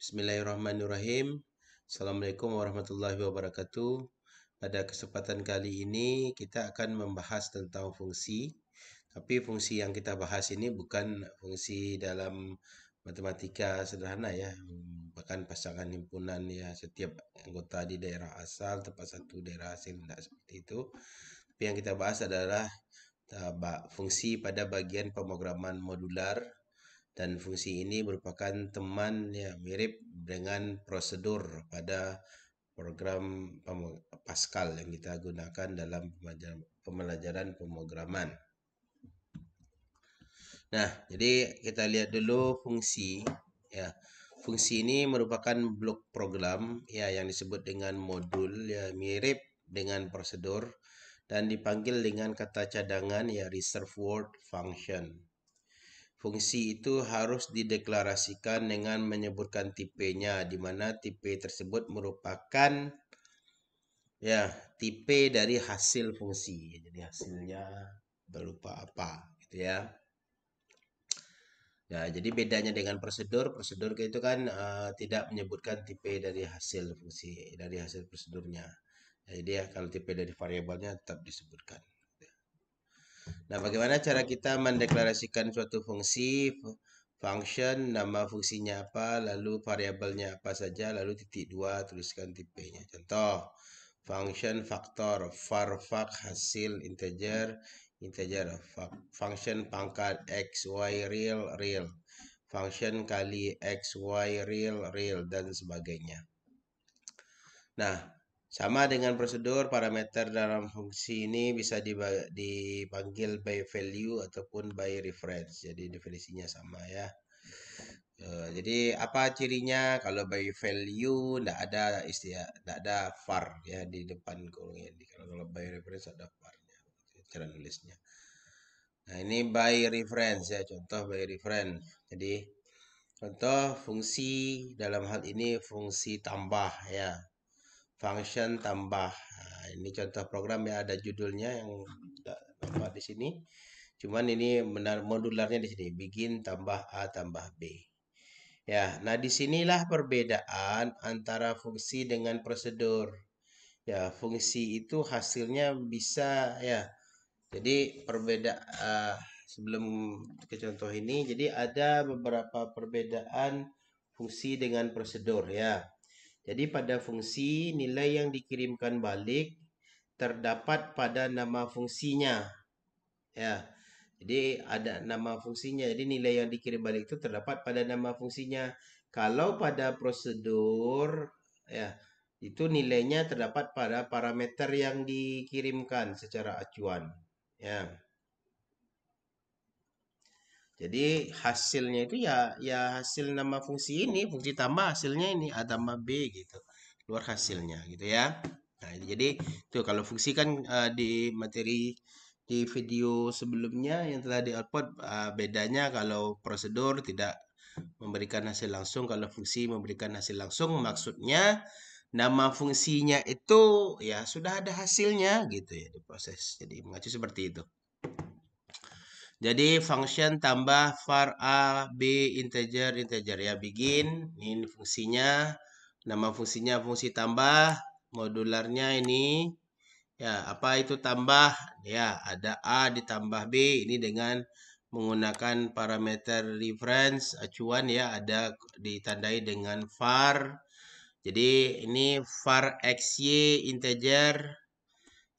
Bismillahirrahmanirrahim. Assalamualaikum warahmatullahi wabarakatuh. Pada kesempatan kali ini kita akan membahas tentang fungsi. Tapi fungsi yang kita bahas ini bukan fungsi dalam matematika sederhana ya. Bahkan pasangan himpunan ya, setiap anggota di daerah asal tempat satu daerah hasil tidak seperti itu. Tapi yang kita bahas adalah fungsi pada bagian pemrograman modular. Dan fungsi ini merupakan teman ya mirip dengan prosedur pada program Pascal yang kita gunakan dalam pembelajaran pemrograman. Nah, jadi kita lihat dulu fungsi ya. Fungsi ini merupakan blok program ya yang disebut dengan modul ya, mirip dengan prosedur dan dipanggil dengan kata cadangan ya reserved word function. Fungsi itu harus dideklarasikan dengan menyebutkan tipenya, di mana tipe tersebut merupakan ya tipe dari hasil fungsi. Jadi hasilnya berupa apa, gitu ya. Nah, jadi bedanya dengan prosedur itu kan tidak menyebutkan tipe dari hasil fungsi, dari hasil prosedurnya. Nah, jadi ya, kalau tipe dari variabelnya tetap disebutkan. Nah, bagaimana cara kita mendeklarasikan suatu fungsi, function, nama fungsinya apa, lalu variabelnya apa saja, lalu titik dua, tuliskan tipenya. Contoh, function faktor, var vak hasil integer, function pangkat x, y, real, function kali x, y, real, dan sebagainya. Nah, sama dengan prosedur, parameter dalam fungsi ini bisa dipanggil by value ataupun by reference. Jadi definisinya sama ya. Jadi apa cirinya? Kalau by value tidak ada istilah, tidak ada var ya di depan kurungnya. Kalau by reference ada var-nya. Cara nulisnya. Nah, ini by reference ya, contoh by reference. Jadi contoh fungsi dalam hal ini fungsi tambah ya. Function tambah. Nah, ini contoh program ya, ada judulnya yang nampak di sini. Cuman ini benar modularnya di sini, begin tambah A tambah B. Ya, nah disinilah perbedaan antara fungsi dengan prosedur. Ya, fungsi itu hasilnya bisa ya. Jadi sebelum ke contoh ini, jadi ada beberapa perbedaan fungsi dengan prosedur ya. Jadi pada fungsi nilai yang dikirimkan balik terdapat pada nama fungsinya. Ya. Jadi ada nama fungsinya. Jadi nilai yang dikirim balik itu terdapat pada nama fungsinya. Kalau pada prosedur ya, itu nilainya terdapat pada parameter yang dikirimkan secara acuan. Ya. Jadi hasilnya itu ya hasil nama fungsi ini, fungsi tambah hasilnya ini A tambah B gitu. Keluar hasilnya gitu ya. Nah, jadi itu kalau fungsi kan di materi di video sebelumnya yang telah di-upload, bedanya kalau prosedur tidak memberikan hasil langsung, kalau fungsi memberikan hasil langsung, maksudnya nama fungsinya itu ya sudah ada hasilnya gitu ya diproses. Jadi mengacu seperti itu. Jadi function tambah var A, B, integer ya begin. Ini fungsinya. Nama fungsinya fungsi tambah. Modularnya ini. Ya, apa itu tambah? Ya, ada A ditambah B. Ini dengan menggunakan parameter reference acuan ya, ada ditandai dengan var. Jadi ini var xy integer.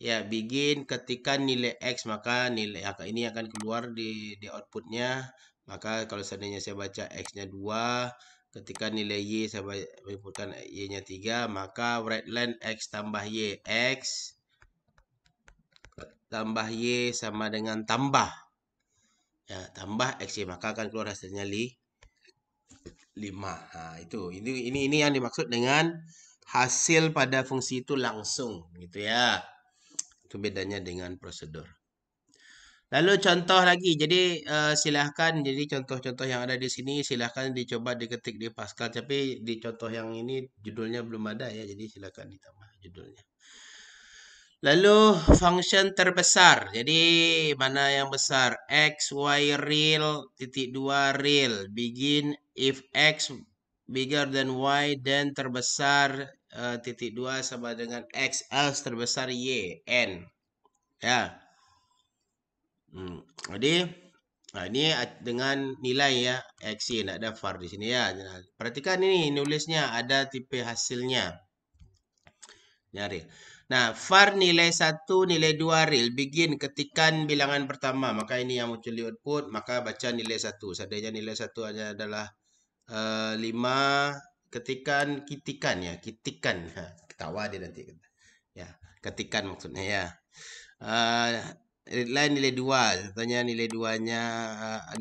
Ya, begin ketika nilai X, maka nilai ini akan keluar di outputnya. Maka kalau seandainya saya baca X-nya 2, ketika nilai Y saya inputkan Y-nya 3, maka right line X tambah Y. X tambah Y sama dengan tambah. Ya, tambah XY, maka akan keluar hasilnya 5. Nah, itu. Ini yang dimaksud dengan hasil pada fungsi itu langsung, gitu ya. Itu bedanya dengan prosedur. Lalu contoh lagi, jadi silahkan, jadi contoh-contoh yang ada di sini silahkan dicoba diketik di Pascal, tapi di contoh yang ini judulnya belum ada ya, jadi silahkan ditambah judulnya. Lalu function terbesar, jadi mana yang besar? X, Y real, titik 2 real, begin if X bigger than y, then terbesar titik 2 sama dengan x, else terbesar y, n. Ya. Jadi ini dengan nilai ya x, y, tidak ada var di sini ya. Perhatikan ini nulisnya ada tipe hasilnya. Nyari. Nah, var nilai 1, nilai 2 real. Begin ketikan bilangan pertama. Maka ini yang muncul di output. Maka baca nilai 1. Seandainya nilai 1 hanya adalah 5. Kitikan ya. Kitikan. Ketawa dia nanti. Ya, ketikan maksudnya ya. Lain nilai 2. Contohnya nilai 2-nya 6.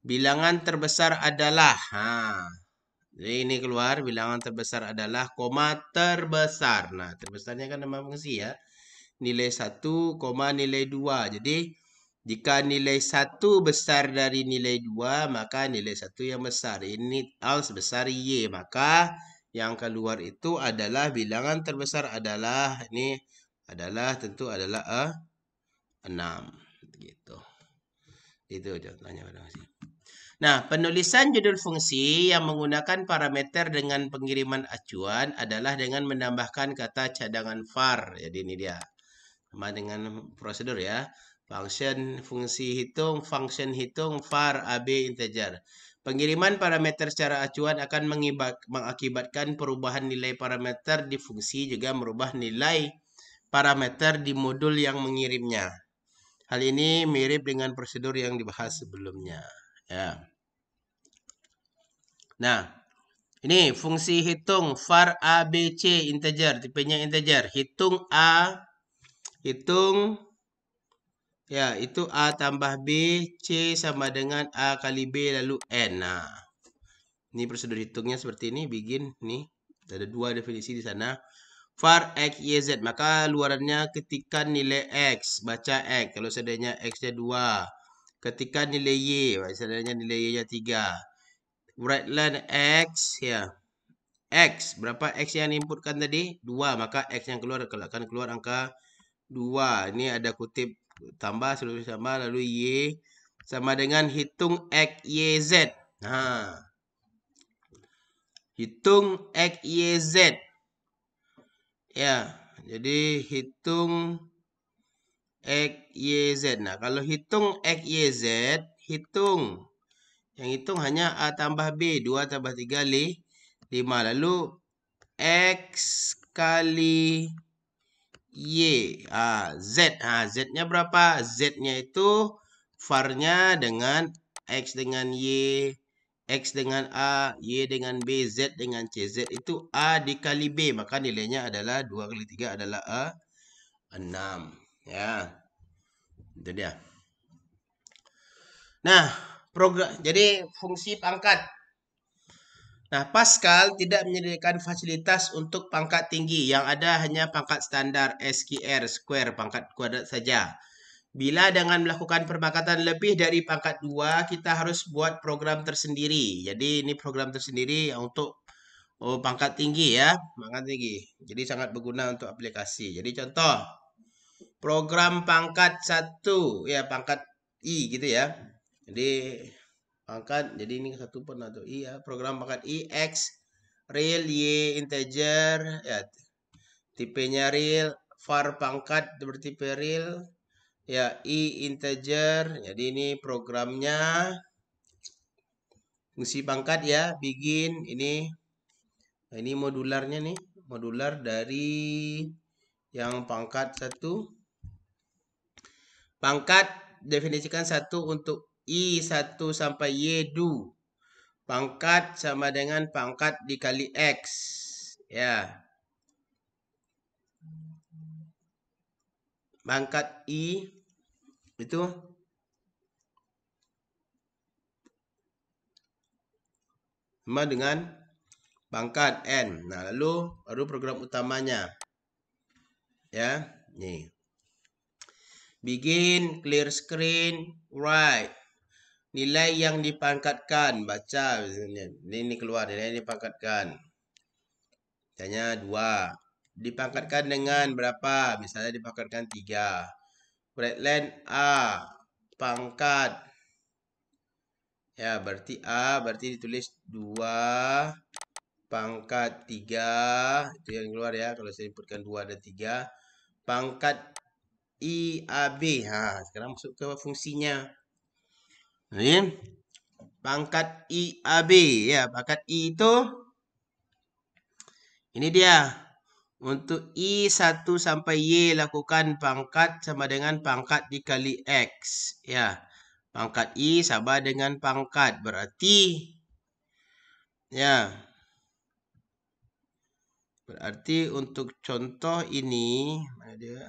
Bilangan terbesar adalah. Jadi ini keluar bilangan terbesar adalah koma terbesar. Nah, terbesarnya kan nama fungsi ya. Nilai 1, nilai 2. Jadi jika nilai 1 besar dari nilai 2, maka nilai 1 yang besar. Ini else besar Y. Maka yang keluar itu adalah bilangan terbesar adalah ini adalah tentu adalah 6. Gitu. Itu contohnya pada masih. Nah, penulisan judul fungsi yang menggunakan parameter dengan pengiriman acuan adalah dengan menambahkan kata cadangan var. Jadi ini dia. Sama dengan prosedur ya. Fungsi hitung var AB integer. Pengiriman parameter secara acuan akan mengakibatkan perubahan nilai parameter di fungsi juga merubah nilai parameter di modul yang mengirimnya. Hal ini mirip dengan prosedur yang dibahas sebelumnya. Ya. Nah, ini fungsi hitung var A, B, C integer, tipenya integer. Hitung A, hitung ya itu A tambah B, C sama dengan A kali B lalu N. Nah, ini prosedur hitungnya seperti ini. Begin nih, ada 2 definisi di sana. Var X, Y, Z. Maka luarannya ketikan nilai X, baca X. Kalau seandainya X-nya 2. Ketikan nilai Y, seandainya nilai Y-nya 3. Right line X ya. X, berapa X yang diinputkan tadi? 2, maka X yang keluar akan keluar angka 2. Ini ada kutip tambah, seluruh sama, lalu Y sama dengan hitung X, Y, Z. Nah, hitung X, Y, Z. Ya, jadi hitung X, Y, Z. Nah, kalau hitung X, Y, Z, hitung. Yang hitung hanya A tambah B, 2 tambah 3, 5. Lalu X kali Y. Z. Z-nya berapa? Z-nya itu var-nya dengan X dengan Y, X dengan A, Y dengan B, Z dengan C. Z itu A dikali B. Maka nilainya adalah 2 kali 3 adalah 6. Ya. Itu dia. Nah, jadi fungsi pangkat. Nah, Pascal tidak menyediakan fasilitas untuk pangkat tinggi. Yang ada hanya pangkat standar SQR, square, pangkat kuadrat saja. Bila dengan melakukan perpangkatan lebih dari pangkat 2, kita harus buat program tersendiri. Jadi ini program tersendiri untuk pangkat tinggi ya. Pangkat tinggi. Jadi sangat berguna untuk aplikasi. Jadi contoh, program pangkat 1, ya pangkat I gitu ya. Jadi pangkat, jadi ini 1 pun atau I ya, program pangkat I, X, real, Y, integer, ya, tipenya real, var pangkat bertipe real, ya, I, integer, jadi ini programnya, fungsi pangkat ya, begin, ini modularnya nih, modular dari yang pangkat 1, pangkat definisikan 1 untuk I1 sampai Y2. Pangkat sama dengan pangkat dikali X. Ya. Pangkat I itu sama dengan pangkat N. Nah, lalu baru program utamanya. Ya, nih. Begin, clear screen, write. Nilai yang dipangkatkan, baca. Ini keluar, nilai yang dipangkatkan. Misalnya 2. Dipangkatkan dengan berapa? Misalnya dipangkatkan 3. Right line A, pangkat. Ya, berarti A berarti ditulis 2 pangkat 3. Itu yang keluar ya. Kalau saya inputkan 2 dan 3. Pangkat IAB. Sekarang masuk ke fungsinya. Ini pangkat IAB ya. Pangkat I itu ini dia. Untuk I1 sampai Y lakukan pangkat sama dengan pangkat dikali X. Ya. Pangkat I sama dengan pangkat. Berarti ya. Berarti untuk contoh ini mana dia?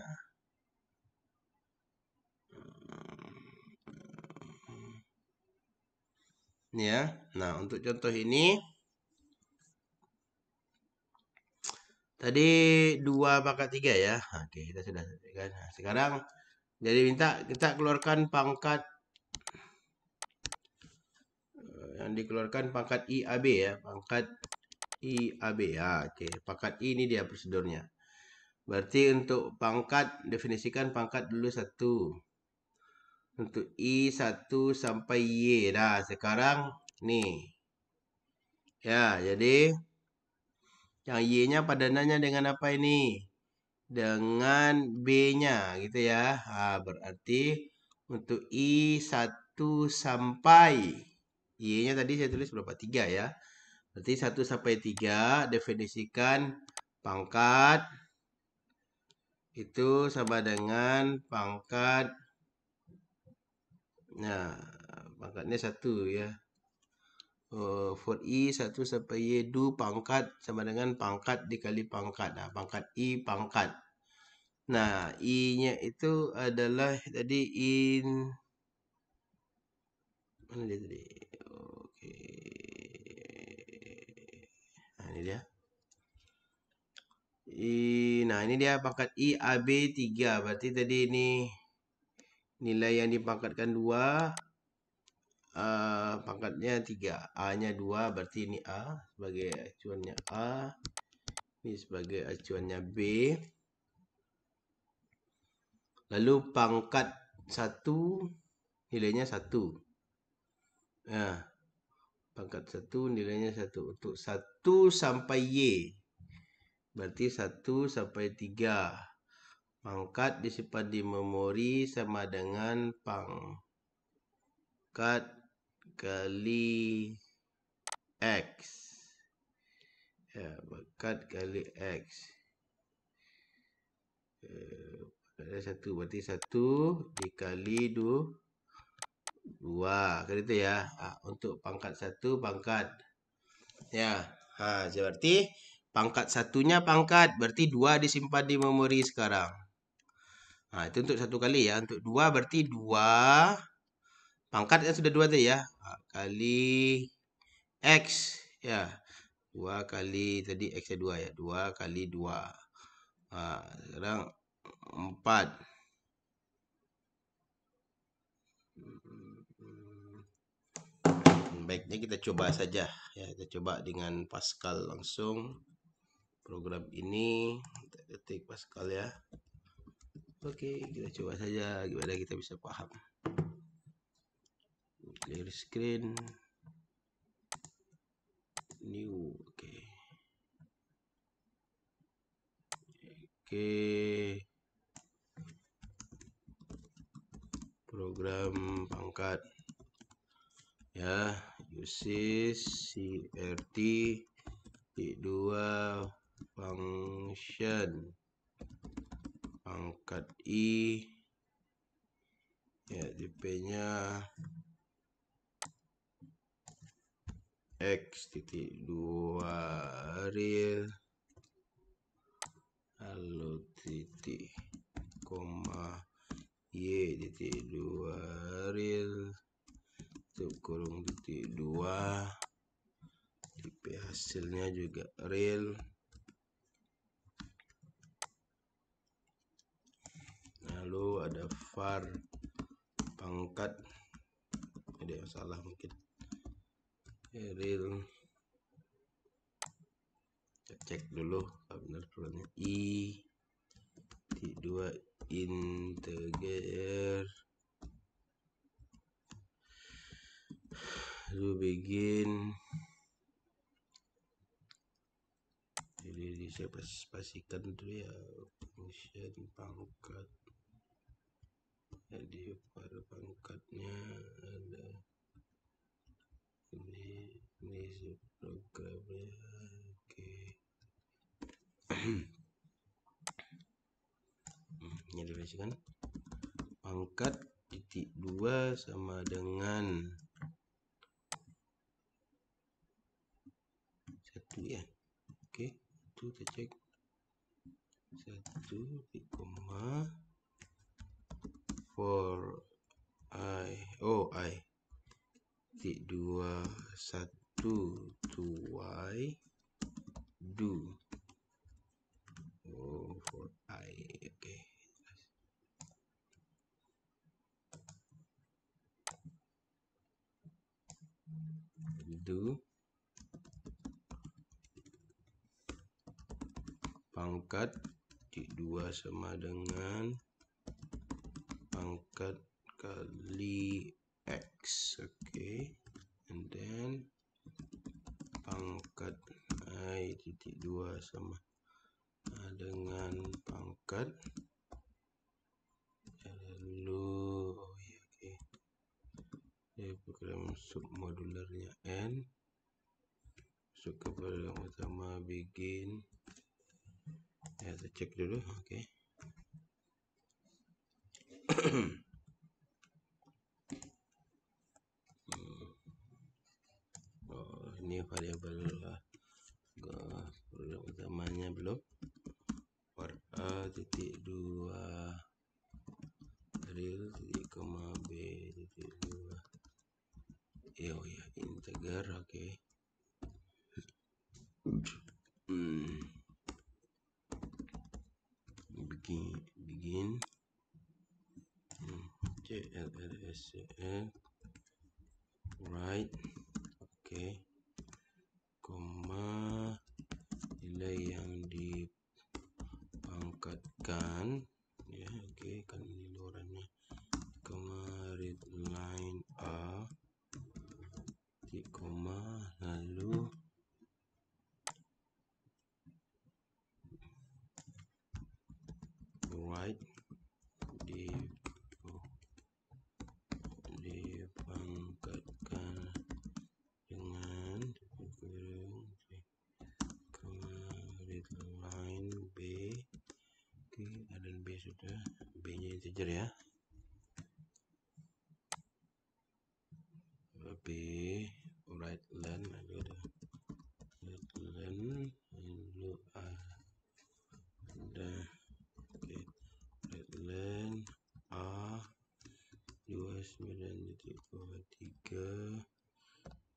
Ini ya. Nah, untuk contoh ini tadi 2 pangkat 3 ya. Oke, kita sudah kan. Nah, sekarang jadi minta kita keluarkan pangkat yang dikeluarkan pangkat IAB ya, pangkat IAB ya. Oke, pangkat I ini dia prosedurnya. Berarti untuk pangkat definisikan pangkat dulu 1. Untuk I1 sampai Y. Nah, sekarang nih. Ya, jadi yang Y-nya padanannya dengan apa ini? Dengan B-nya gitu ya. Berarti untuk I1 sampai Y-nya tadi saya tulis berapa? 3 ya. Berarti 1 sampai 3 definisikan pangkat itu sama dengan pangkat. Nah, pangkatnya 1 ya. For I 1 sampai Y 2 pangkat sama dengan pangkat dikali pangkat. Nah, pangkat I pangkat. Nah, I-nya itu adalah tadi mana dia tadi? Oke. Nah, ini dia. Nah, ini dia pangkat I AB 3. Berarti tadi ini nilai yang dipangkatkan 2. Pangkatnya 3. A-nya 2. Berarti ini A sebagai acuannya A. Ini sebagai acuannya B. Lalu pangkat 1 nilainya 1. Ya. Pangkat 1 nilainya 1. Untuk 1 sampai Y. Berarti 1 sampai 3. Pangkat disimpan di memori sama dengan pangkat kali X. Ya, pangkat kali X. Ada 1. Berarti 1 dikali 2. Kan itu ya. Untuk pangkat 1 pangkat. Ya. Berarti pangkat 1-nya pangkat. Berarti 2 disimpan di memori sekarang. Itu untuk 1 kali ya. Untuk 2 berarti 2. Pangkatnya sudah 2 tadi ya. Kali X. Ya. 2 kali tadi X-nya 2 ya. 2 kali 2. Sekarang 4. Baiknya kita coba saja ya, kita coba dengan Pascal langsung program ini. Kita ketik Pascal ya. Oke, kita coba saja gimana kita bisa paham. Clear screen, new. Oke, program pangkat ya, uses CRT 2 function pangkat I ya, tipe-nya X.2 real lalu titik koma Y.2 real tutup kurung titik 2. Tipe hasilnya juga real. Lalu ada var pangkat, ada yang salah mungkin, real. Kita cek dulu benar tulisannya I.2 integer lalu begin. Jadi saya pastikan dulu ya, function pangkat. Jadi pada pangkatnya ada ini programnya. Oke. Ini dibacakan pangkat titik 2 sama dengan 1 ya. Oke, itu kita cek 1 di koma for I titik 2 1 to y do for I. Oke. Do pangkat titik 2 sama dengan pangkat kali x. Oke. And then pangkat I titik 2 sama dengan pangkat, lalu oke. Program submodularnya n, masuk ke program utama begin. Ya, kita cek dulu. Oke. Ini variabel program utamanya belum. For a titik 2 real titik koma b titik 2 ya integer. Oke. Begin clrscn right. Oke. Koma nilai yang dipangkatkan ya. Oke, kan ini luarannya, koma read line a titik koma, lalu right dipangkatkan dengan read line b. Oke, ada b sudah, b nya integer ya. B right len, lalu ada right len, lalu ada oke, right len a 29.23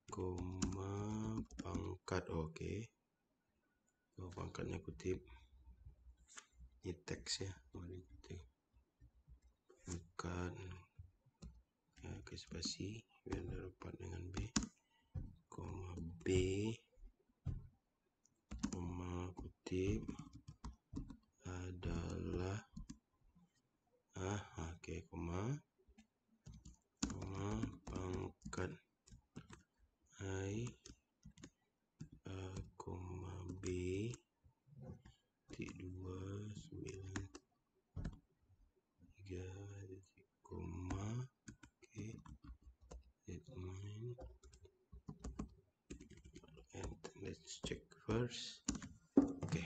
koma pangkat. Oke. Pangkatnya kutip ini teks ya, mari kutip pangkat ya, ke spasi biar dapat dengan b, koma b koma kutip adalah oke, koma pangkat I koma b titik 2 9 3 titik koma. Oke, deadline and let's check first. Oke.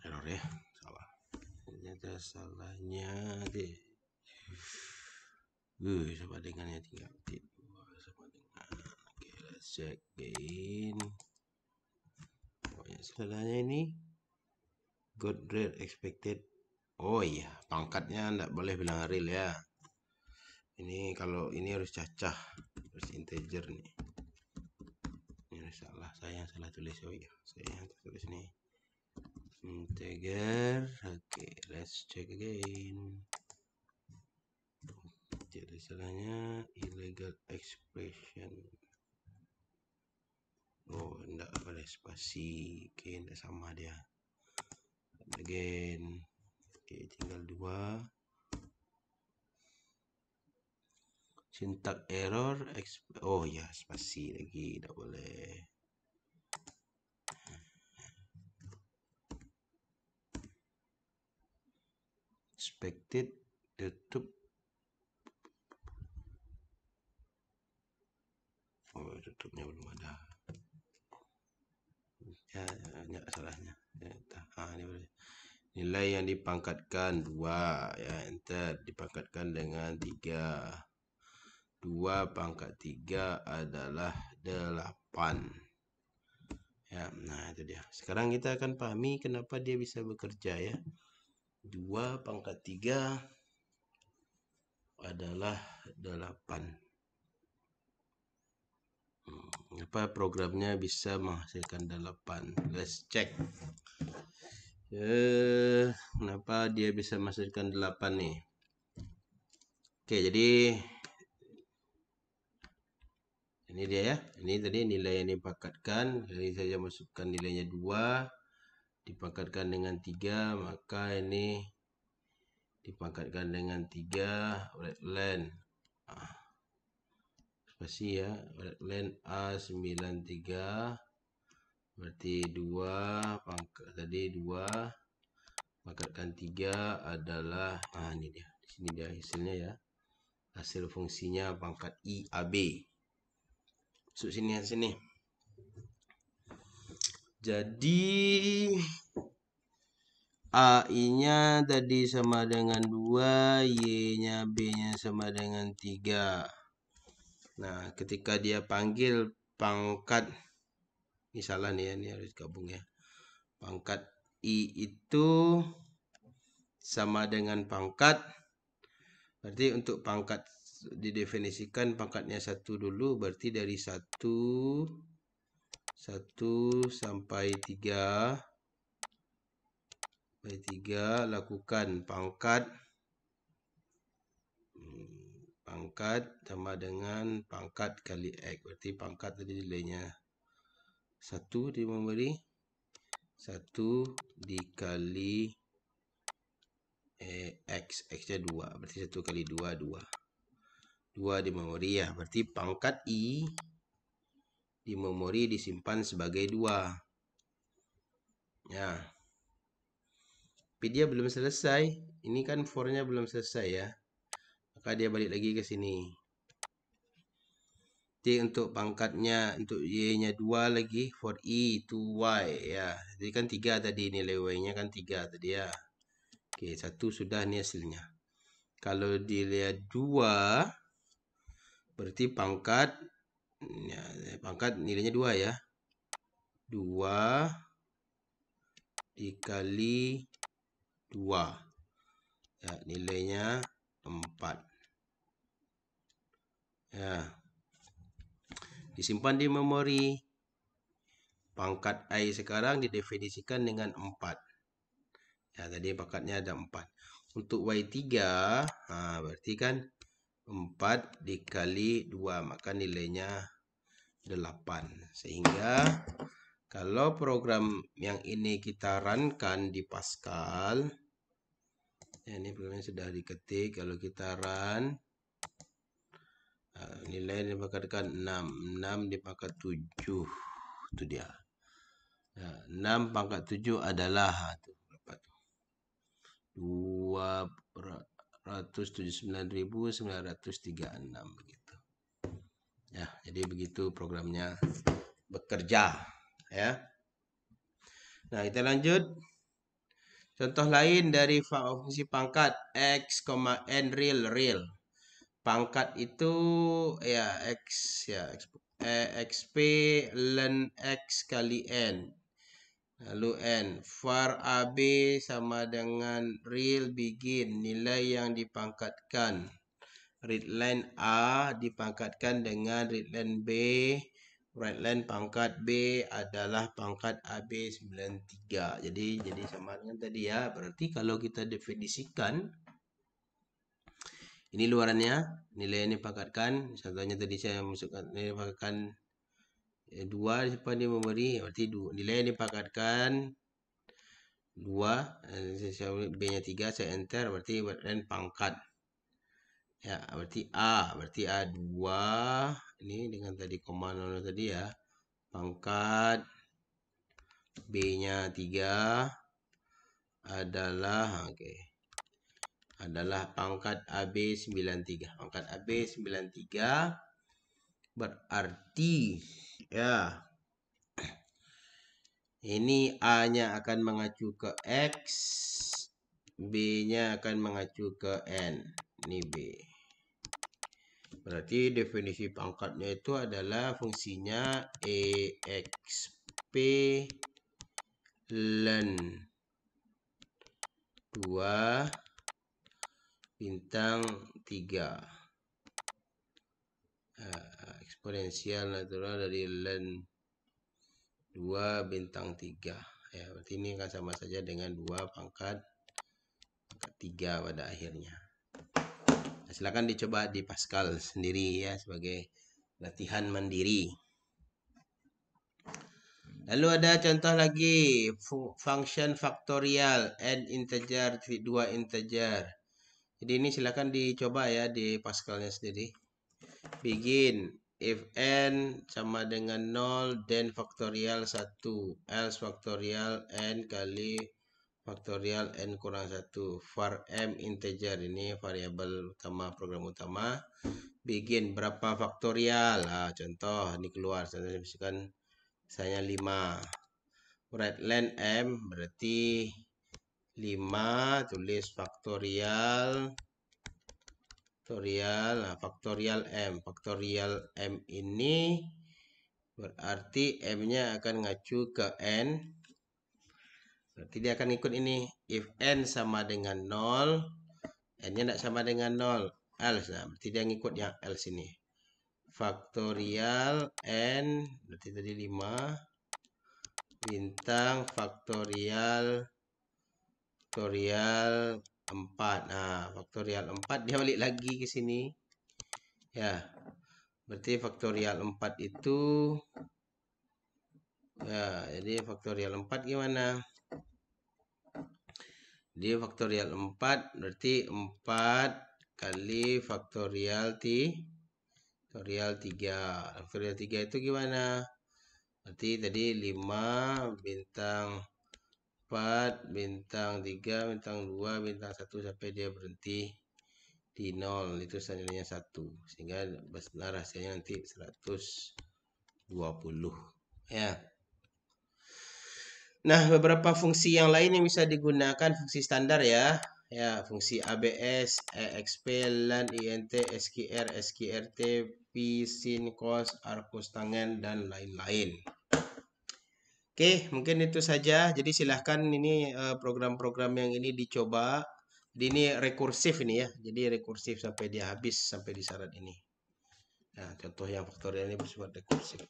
Error ya, salah. Ternyata salahnya deh. Sama dengannya tinggal titik 2 sama dengan. Oke, let's check again. Pokoknya salahnya ini got rate expected. Oh iya, pangkatnya enggak boleh bilang real ya. Ini kalau ini harus cacah, harus integer nih. Ini salah, saya yang salah tulis. Oh iya, saya yang tulis nih integer. Oke, let's check again. Jadi salahnya illegal expression. Oh, enggak boleh spasi. Oke, enggak sama dia. Again. Oke, tinggal 2. Syntax error. Oh ya, spasi lagi. Enggak boleh. Expected. Tutup. Oh, tutupnya belum ada. Ya, banyak salahnya. Ini boleh. Nilai yang dipangkatkan 2, ya, enter. Dipangkatkan dengan 3. 2 pangkat 3 adalah 8. Ya, nah itu dia. Sekarang kita akan pahami kenapa dia bisa bekerja ya. 2 pangkat 3 adalah 8. Apa programnya bisa menghasilkan 8? Let's check. Kenapa dia bisa menghasilkan 8 nih? Oke, jadi ini dia ya. Ini tadi nilai yang dipangkatkan. Jadi saya masukkan nilainya 2 dipangkatkan dengan 3, maka ini dipangkatkan dengan 3 readline spasi ya, readline A93 berarti 2 pangkat tadi 2 pangkatkan 3 adalah ini dia. Di sini dia hasilnya ya. Hasil fungsinya pangkat IAB. Masuk sini. Jadi AI-nya tadi sama dengan 2, Y-nya B-nya sama dengan 3. Nah, ketika dia panggil pangkat, ini salah nih ya, ini harus gabung ya. Pangkat I itu sama dengan pangkat, berarti untuk pangkat didefinisikan pangkatnya 1 dulu, berarti dari 1 sampai 3 lakukan pangkat sama dengan pangkat kali X. Berarti pangkat tadi nilainya 1 di memori, 1 dikali X. X-nya 2. Berarti 1 kali 2, 2. 2 di memori ya. Berarti pangkat I di memori disimpan sebagai 2. Ya. Tapi dia belum selesai. Ini kan for-nya belum selesai ya. Maka dia balik lagi ke sini. Jadi untuk pangkatnya, untuk Y-nya 2 lagi, for I to Y ya. Jadi kan 3 tadi, nilai Y-nya kan 3 tadi ya. Oke, 1 sudah nih hasilnya. Kalau dilihat 2, berarti pangkat nilainya 2 ya. 2 dikali 2. Ya, nilainya 4. Ya. Disimpan di memori. Pangkat I sekarang didefinisikan dengan 4. Ya, tadi pangkatnya ada 4. Untuk Y3, berarti kan 4 dikali 2, maka nilainya 8. Sehingga kalau program yang ini kita runkan di Pascal, ya, ini programnya sudah diketik. Kalau kita run, nilai dipangkatkan 6 dipangkat 7. Itu dia. Nah, 6 pangkat 7 adalah 279.936 begitu. Ya, jadi begitu programnya bekerja ya. Nah, kita lanjut. Contoh lain dari fungsi pangkat X, N real. Pangkat itu ya X ya, XP ln X kali N. Lalu N. Var AB sama dengan real begin. Nilai yang dipangkatkan. Readline A dipangkatkan dengan readline B. Readline pangkat B adalah pangkat AB 93. Jadi sama dengan tadi ya. Berarti kalau kita definisikan, ini luarannya, nilai yang dipangkatkan. Contohnya tadi saya masukkan nilai dipangkatkan 2 di depan dia memberi, berarti nilai yang dipangkatkan 2, B-nya 3, saya enter, berarti dan pangkat. Ya, berarti A 2, ini dengan tadi koma 0 tadi ya. Pangkat B-nya 3 adalah adalah pangkat AB 93. Pangkat AB 93 berarti ya ini A-nya akan mengacu ke X, B-nya akan mengacu ke N. Ini B. Berarti definisi pangkatnya itu adalah fungsinya EXP ln 2 bintang 3. Eksponensial natural dari ln 2 bintang 3. Ya, berarti ini akan sama saja dengan 2 pangkat 3 pada akhirnya. Nah, silakan dicoba di Pascal sendiri ya sebagai latihan mandiri. Lalu ada contoh lagi, function faktorial n integer 2 integer. Jadi ini silakan dicoba ya di Pascalnya sendiri. Begin if n sama dengan 0 then faktorial 1 else faktorial n kali faktorial n kurang 1 var m integer, ini variabel utama program utama. Begin berapa faktorial, contoh ini keluar, saya misalkan misalnya 5, right len m berarti 5, tulis faktorial faktorial m ini berarti m nya akan ngacu ke n, berarti dia akan ikut ini if n sama dengan 0 n nya tidak sama dengan 0 else, nah berarti dia ngikut yang else ini faktorial n berarti tadi 5 bintang faktorial 4. Nah, faktorial 4 dia balik lagi ke sini. Ya. Berarti faktorial 4 itu ya, jadi faktorial 4 gimana? Dia faktorial 4 berarti 4 kali faktorial 3. Faktorial 3 itu gimana? Berarti tadi 5 bintang 4 bintang 3 bintang 2 bintang 1 sampai dia berhenti di 0, itu nilainya 1, sehingga benar hasilnya nanti 120 ya. Nah, beberapa fungsi yang lain yang bisa digunakan fungsi standar ya. Ya, fungsi ABS, EXP, LAN, INT, SQR, SQRT, P, sin, cos, arcos tangen, dan lain-lain. Oke, mungkin itu saja. Jadi silahkan ini program-program yang ini dicoba. Jadi ini rekursif ini ya. Jadi rekursif sampai dia habis sampai di syarat ini. Nah, contoh yang faktorial ini bersifat rekursif.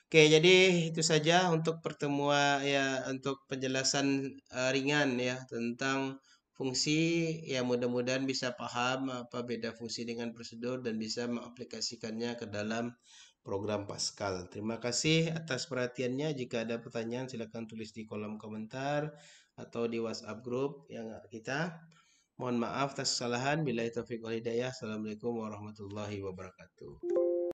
Oke, jadi itu saja untuk pertemuan ya, untuk penjelasan ringan ya tentang fungsi. Ya, mudah-mudahan bisa paham apa beda fungsi dengan prosedur dan bisa mengaplikasikannya ke dalam program Pascal. Terima kasih atas perhatiannya. Jika ada pertanyaan silakan tulis di kolom komentar atau di WhatsApp grup yang kita. Mohon maaf atas kesalahan. Billahi taufiq wal hidayah. Assalamualaikum warahmatullahi wabarakatuh.